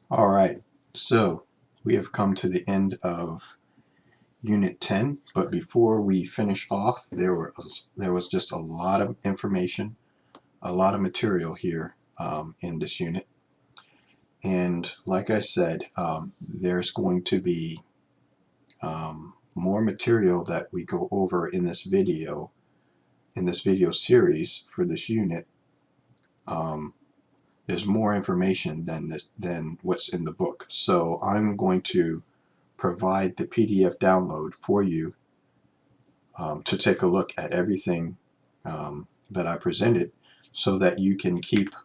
All right, so we have come to the end of Unit 10, but before we finish off, there was just a lot of information, a lot of material here in this unit. And like I said, there's going to be more material that we go over in this video series for this unit. There's more information than what's in the book. So I'm going to provide the PDF download for you to take a look at everything that I presented, so that you can keep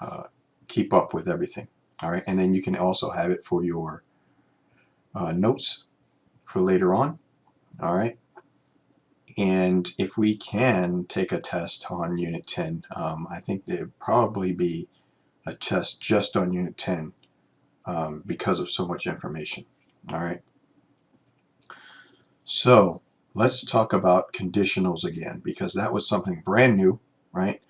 up with everything. All right, and then you can also have it for your notes for later on. All right, and if we can take a test on Unit 10, I think there'd probably be a test just on Unit 10 because of so much information. All right, so let's talk about conditionals again, because that was something brand new, right?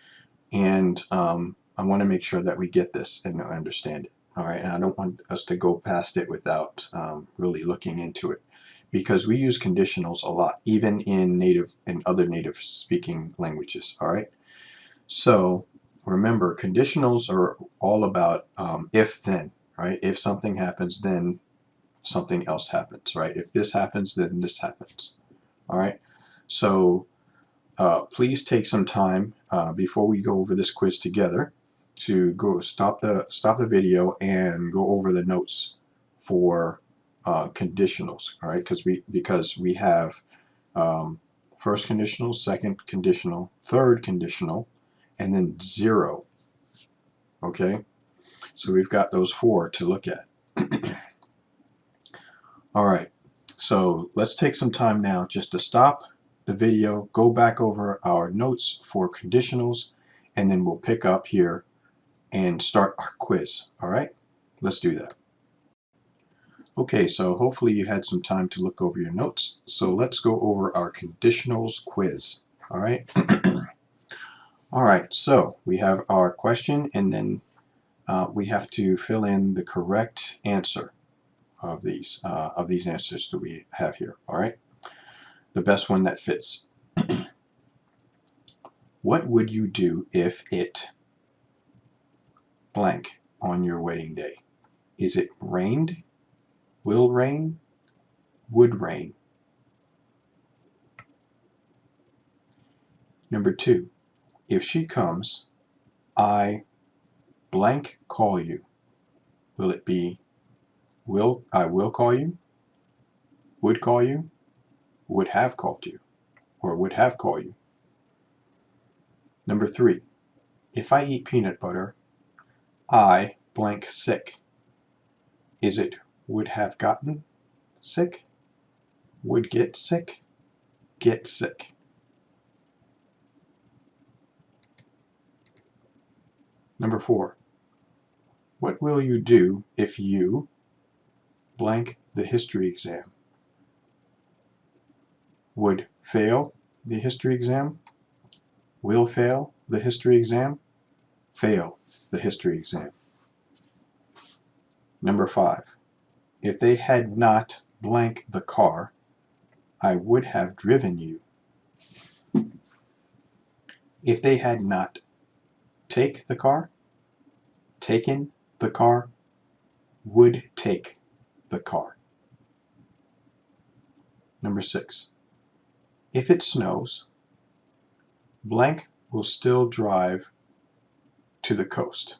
And I want to make sure that we get this and understand it. All right, and I don't want us to go past it without really looking into it, because we use conditionals a lot, even in other native speaking languages. All right, so remember, conditionals are all about if then, right? If something happens, then something else happens, right? If this happens, then this happens. All right, so please take some time before we go over this quiz together to go stop the video and go over the notes for conditionals. All right, because we have first conditional, second conditional, third conditional, and then zero. Okay, so we've got those four to look at. All right, so let's take some time now just to stop the video, go back over our notes for conditionals, and then we'll pick up here and start our quiz. All right, let's do that. Okay, so hopefully you had some time to look over your notes. So let's go over our conditionals quiz. All right. All right, so we have our question, and then we have to fill in the correct answer of these answers that we have here. All right, the best one that fits. What would you do if it blank on your wedding day? Is it rained, will rain, would rain? Number 2, if she comes, I blank call you. Will it be I will call you, would call you, would have called you, or would have called you? Number 3, if I eat peanut butter, I blank sick. Is it would have gotten sick, would get sick, get sick? Number 4, what will you do if you blank the history exam? Would fail the history exam, will fail the history exam, fail the history exam? Number 5, if they had not blank the car, I would have driven you. If they had not take the car, taken the car, would take the car. Number 6, if it snows, blank will still drive to the coast.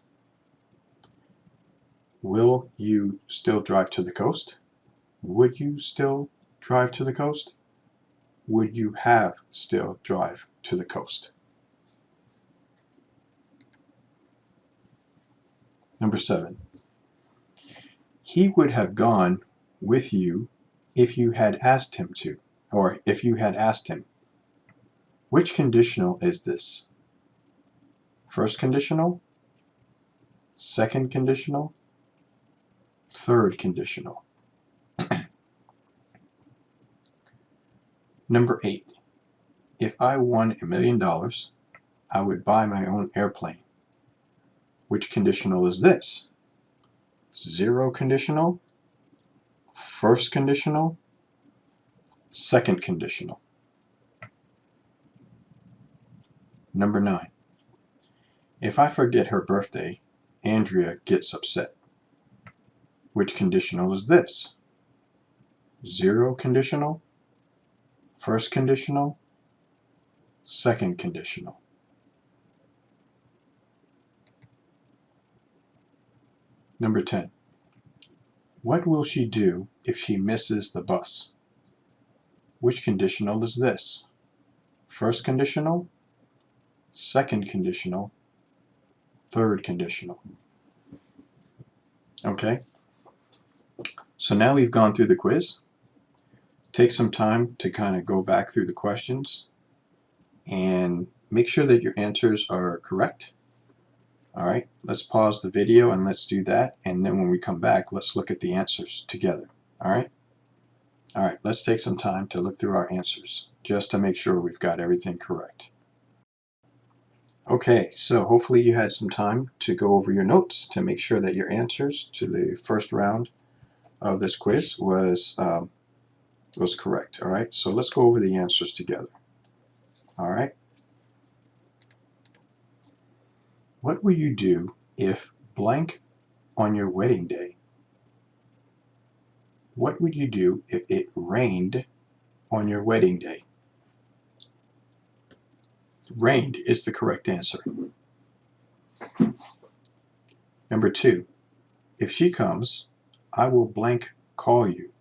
Will you still drive to the coast? Would you still drive to the coast? Would you have still drive to the coast? Number 7, he would have gone with you if you had asked him to, or if you had asked him. Which conditional is this? First conditional, second conditional, third conditional? Number 8, if I won $1 million, I would buy my own airplane. Which conditional is this? zero conditional, first conditional, second conditional. Number 9. If I forget her birthday, Andrea gets upset. Which conditional is this? Zero conditional, first conditional, second conditional. Number 10. What will she do if she misses the bus? Which conditional is this? First conditional, second conditional, third conditional. Okay, so now we've gone through the quiz. Take some time to kind of go back through the questions and make sure that your answers are correct. All right, let's pause the video and let's do that, and then when we come back, let's look at the answers together. All right, let's take some time to look through our answers just to make sure we've got everything correct. Okay, so hopefully you had some time to go over your notes to make sure that your answers to the first round of this quiz was correct. All right, so let's go over the answers together. All right. What will you do if blank on your wedding day? What would you do if it rained on your wedding day? Rained is the correct answer. Number 2, if she comes, I will blank call you.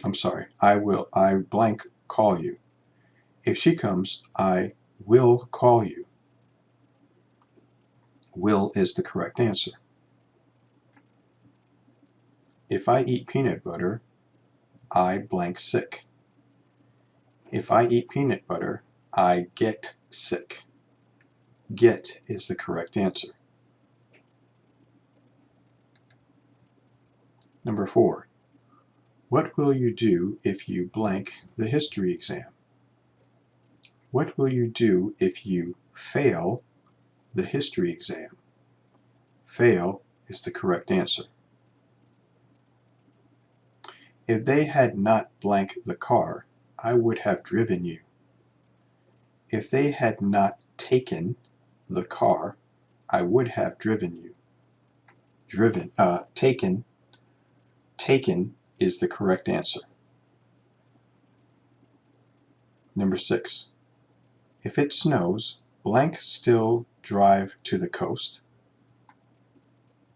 I'm sorry, I blank call you. If she comes, I will call you. Will is the correct answer. If I eat peanut butter, I blank sick. If I eat peanut butter, I get sick. Get is the correct answer. Number 4, what will you do if you blank the history exam? What will you do if you fail the history exam? Fail is the correct answer. If they had not blanked the car, I would have driven you. If they had not taken the car, I would have driven you. Taken is the correct answer. Number 6. If it snows, blank still drive to the coast.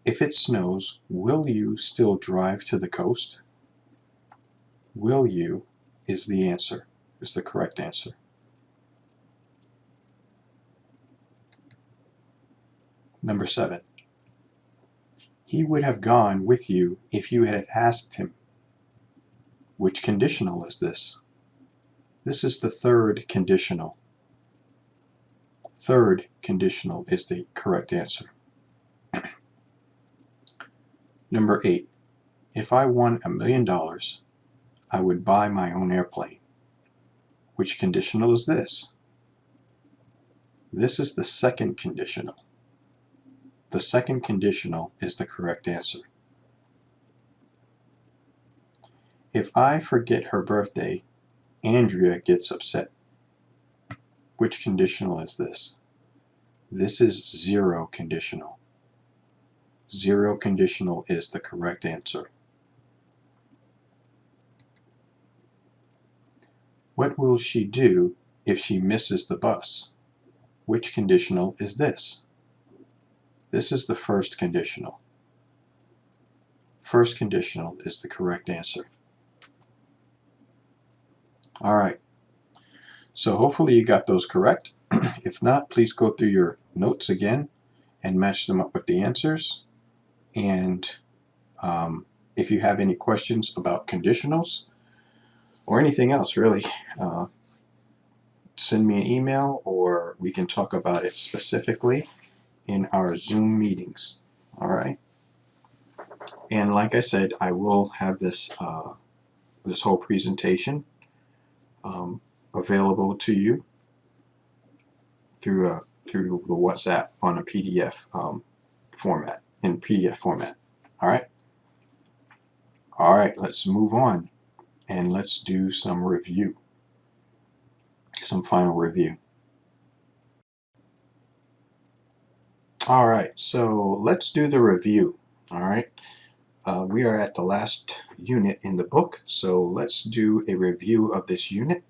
If it snows, will you still drive to the coast? Will you is the answer, is the correct answer. Number 7. He would have gone with you if you had asked him. Which conditional is this? This is the third conditional. Third conditional is the correct answer. Number 8. If I won $1 million, I would buy my own airplane. Which conditional is this? This is the second conditional. The second conditional is the correct answer. If I forget her birthday, Andrea gets upset. Which conditional is this? This is zero conditional. Zero conditional is the correct answer. What will she do if she misses the bus? Which conditional is this? This is the first conditional. First conditional is the correct answer. All right. So hopefully you got those correct. If not, please go through your notes again and match them up with the answers. And if you have any questions about conditionals or anything else really, send me an email or we can talk about it specifically in our Zoom meetings. All right. And like I said, I will have this this whole presentation available to you through the WhatsApp on a PDF format, in PDF format. All right? All right, let's move on and let's do some review, some final review. All right, so let's do the review. All right, we are at the last unit in the book, so let's do a review of this unit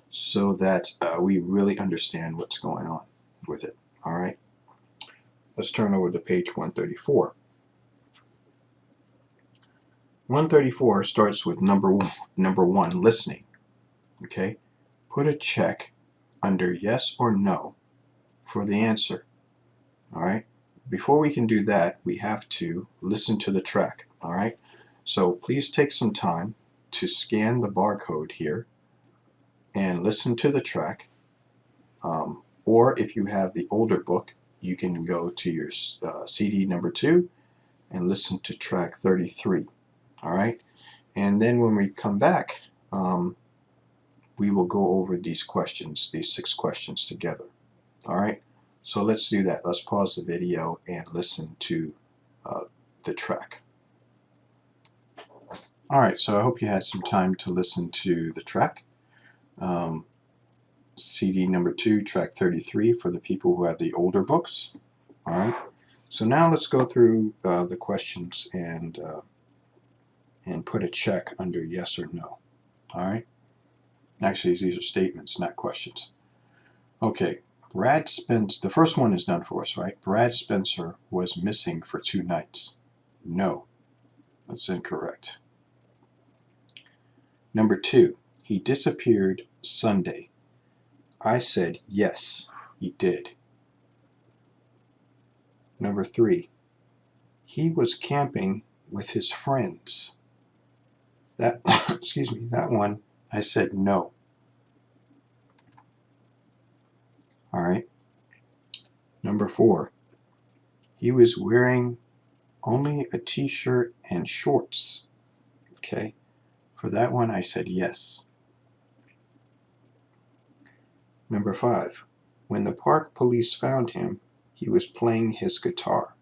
so that we really understand what's going on with it. All right, let's turn over to page 134. 134 starts with number one, listening. Okay, put a check under yes or no for the answer. All right, before we can do that, we have to listen to the track. All right, so please take some time to scan the barcode here and listen to the track. Or if you have the older book, you can go to your CD number 2 and listen to track 33. All right, and then when we come back, we will go over these questions, these 6 questions together. All right, so let's do that. Let's pause the video and listen to the track. All right, so I hope you had some time to listen to the track. CD number 2, track 33 for the people who have the older books. All right, so now let's go through the questions and put a check under yes or no. All right, actually these are statements, not questions. Okay, Brad Spencer, the first one is done for us, right? Brad Spencer was missing for 2 nights. No, that's incorrect. Number 2, he disappeared Sunday. I said yes, he did. Number 3, he was camping with his friends. That, excuse me, that one I said no. All right. Number 4, he was wearing only a t-shirt and shorts. Okay, for that one I said yes. Number 5, when the park police found him, he was playing his guitar.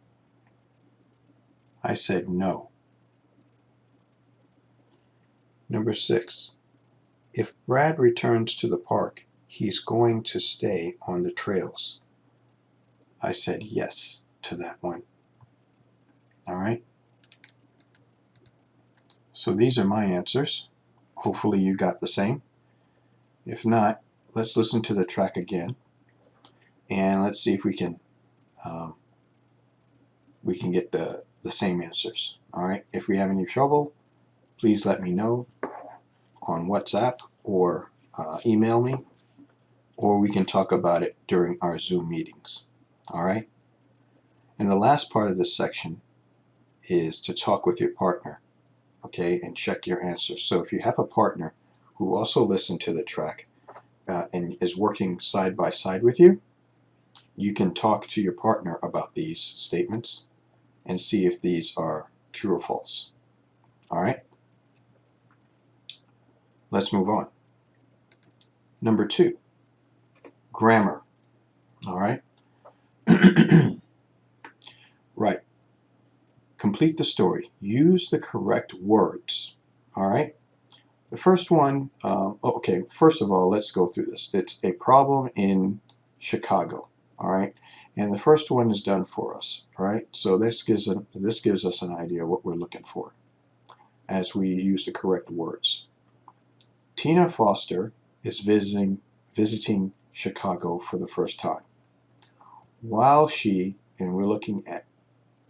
I said no. Number 6, if Brad returns to the park, he's going to stay on the trails. I said yes to that one. All right. So these are my answers. Hopefully you got the same. If not, let's listen to the track again, and let's see if we can get the same answers. All right. If we have any trouble, please let me know on WhatsApp or email me, or we can talk about it during our Zoom meetings. All right. And the last part of this section is to talk with your partner, okay, and check your answers. So if you have a partner who also listened to the track and is working side by side with you, you can talk to your partner about these statements and see if these are true or false. All right, let's move on. Number 2, grammar. All right. Right. Complete the story. Use the correct words. All right. The first one, okay, first of all, let's go through this. It's a problem in Chicago. All right. And the first one is done for us. All right. So this gives us an idea of what we're looking for as we use the correct words. Tina Foster is visiting Chicago for the first time. While she, and we're looking at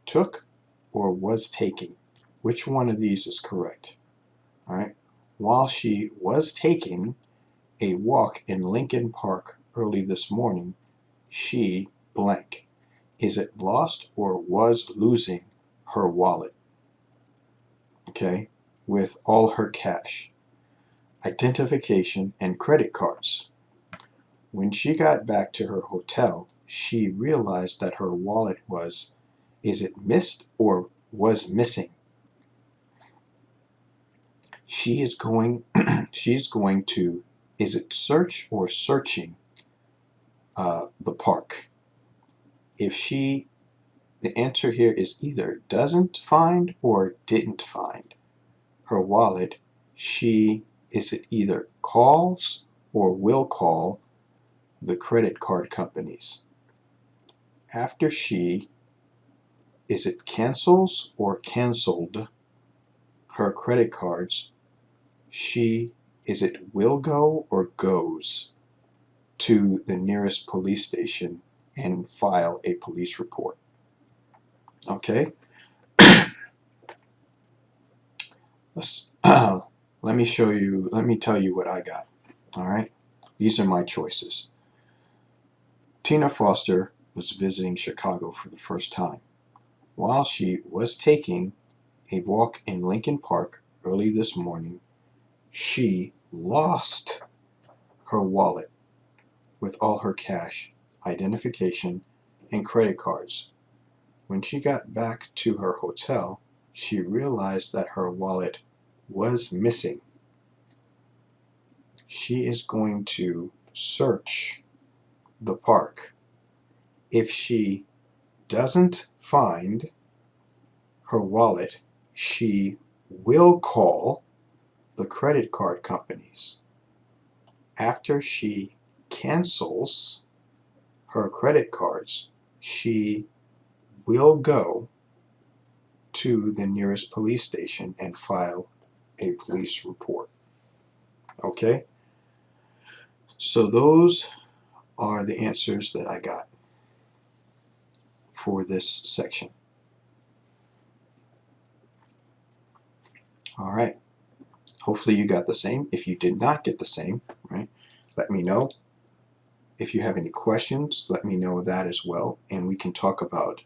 took or was taking. Which one of these is correct? All right. While she was taking a walk in Lincoln Park early this morning, she blank. Is it lost or was losing her wallet? Okay, with all her cash, identification, and credit cards. When she got back to her hotel, she realized that her wallet was, is it missed or was missing? She's going to, is it search or searching the park? If she the answer here is either doesn't find or didn't find her wallet. It either calls or will call the credit card companies. After it cancels or canceled her credit cards? It will go or goes to the nearest police station and file a police report. Okay? Let me tell you what I got. All right? These are my choices. Tina Foster was visiting Chicago for the first time. While she was taking a walk in Lincoln Park early this morning, she lost her wallet with all her cash, identification, and credit cards. When she got back to her hotel, she realized that her wallet was missing. She is going to search the park. If she doesn't find her wallet, she will call the credit card companies. After she cancels her credit cards, she will go to the nearest police station and file a police report. Okay? So those are the answers that I got for this section. All right. Hopefully you got the same. If you did not get the same, right, let me know. If you have any questions, let me know that as well, and we can talk about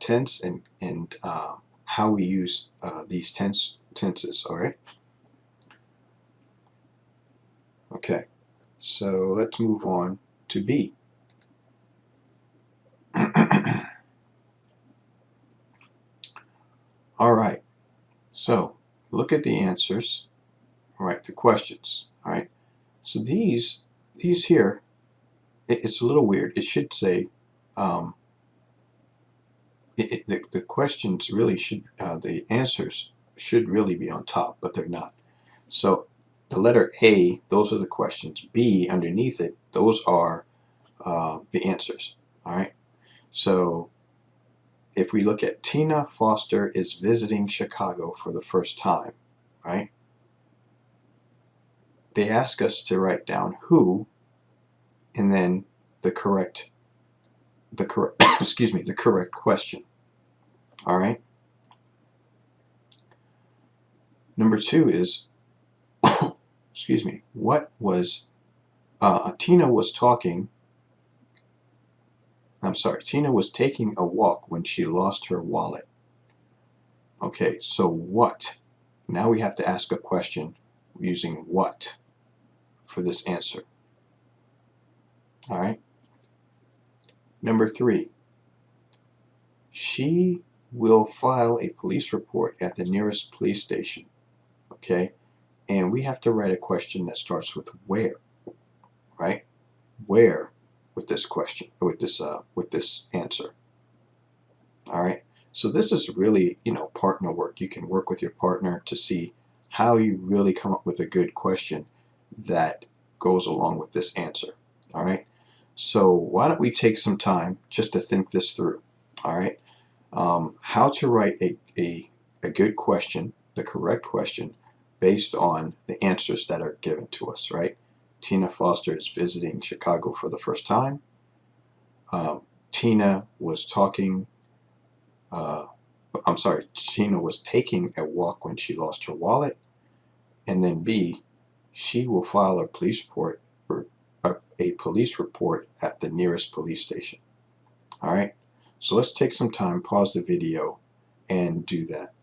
tense and how we use these tenses. All right. Okay. So let's move on to B. All right. So look at the answers. All right, the questions. All right. So these here, it's a little weird. It should say the questions really should the answers should really be on top, but they're not. So the letter A, those are the questions. B, underneath it, those are the answers. All right. So if we look at Tina Foster is visiting Chicago for the first time, right? They ask us to write down who, and then the correct excuse me, the correct question. All right. Number 2 is excuse me, what was Tina was taking a walk when she lost her wallet. Okay, so what? Now we have to ask a question using what for this answer. All right. Number 3, she will file a police report at the nearest police station. Okay, and we have to write a question that starts with where, right? Where with this question, with this answer. All right. So this is really, partner work. You can work with your partner to see how you really come up with a good question that goes along with this answer. All right. So why don't we take some time just to think this through. All right. How to write a good question, the correct question, based on the answers that are given to us, right? Tina Foster is visiting Chicago for the first time. Tina was taking a walk when she lost her wallet. And then B, she will file a police report at the nearest police station. All right. So let's take some time, pause the video, and do that,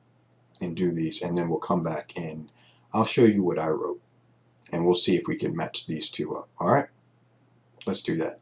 and do these, and then we'll come back and I'll show you what I wrote, and we'll see if we can match these two up. All right. Let's do that.